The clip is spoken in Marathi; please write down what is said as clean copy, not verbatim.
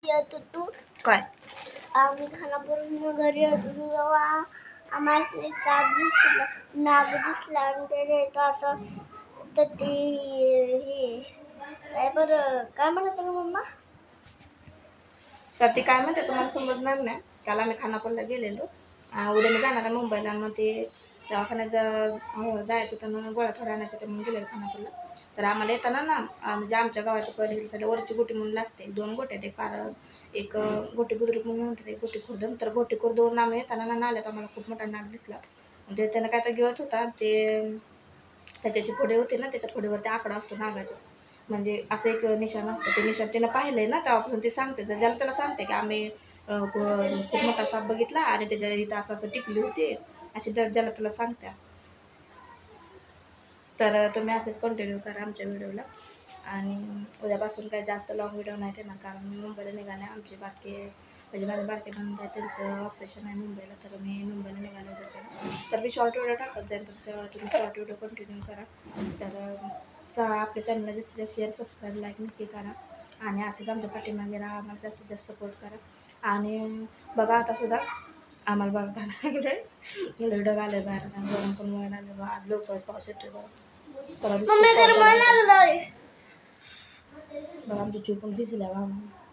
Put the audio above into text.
येत होतो काय आम्ही खानापूरून घरी येतो तेव्हा आम्हाला साप दिसला नाग दिसला आणि ते येतं असं तर ते हे काय बरं काय म्हणत ना मम्मा तर ते काय म्हणते तुम्हाला समजणार नाही. काल आम्ही खानापूरला गेलेलो. उद्या मी जाणार आहे मुंबईला. मग ते दवाखान्यात जायचं होतं म्हणून गोळ्या थोड्या आणायचं होतं म्हणून गेलेलो खानापूरला. तर आम्हाला येताना ना म्हणजे आमच्या गावाच्या पहिली वरची गोटी म्हणून लागते. 2 गोट्या ते कारण एक गोटी बुद्रुक म्हणून म्हणतात एक गोटी खुर्द. तर गोटी खुर्दवरून आम्ही येताना ना नाल्यात आम्हाला खूप मोठा नाग दिसला. ते त्यानं काय तर गिळत होता. ते त्याच्याशी पुढे होते ना त्याच्या पुढेवरती आकडा असतो नागाचा. म्हणजे असं एक निशाण असतं. ते निशाण तिनं पाहिलंय ना तेव्हापासून ते सांगते. जर ज्याला त्याला सांगते की आम्ही खूप मोठा साप बघितला आणि त्याच्या इथं असं असं टिकली होती अशी दर ज्याला त्याला सांगत्या. तर तुम्ही असंच कंटिन्यू करा आमच्या व्हिडिओला. आणि उद्यापासून काही जास्त लॉंग व्हिडिओ नाही येणार कारण मी मुंबईला निघाले. आमचे बाकी म्हणजे माझे बारके नंतर त्यांचं ऑपरेशन आहे मुंबईला. तर मी मुंबईला निघाले त्याच्यानं. तर मी शॉर्ट व्हिडिओ टाकत जाईल. तर तुम्ही शॉर्ट व्हिडिओ कंटिन्यू करा. तर आपल्या चॅनलला जास्तीत जास्त शेअर सबस्क्राईब लाईक नक्की करा. आणि असेच आमच्या पाठीमागे राहा. आम्हाला जास्तीत जास्त सपोर्ट करा. आणि बघा आता सुद्धा आम्हाला बघा गाणं लागलं लय ढग आले बाहेर. गरम पण व्हायला लागलं बघा. आज लवकरच पाऊस येतोय बघा. मम्मी तर मला लागलंय बघा आमची चिव पण भिजल्या गावाला.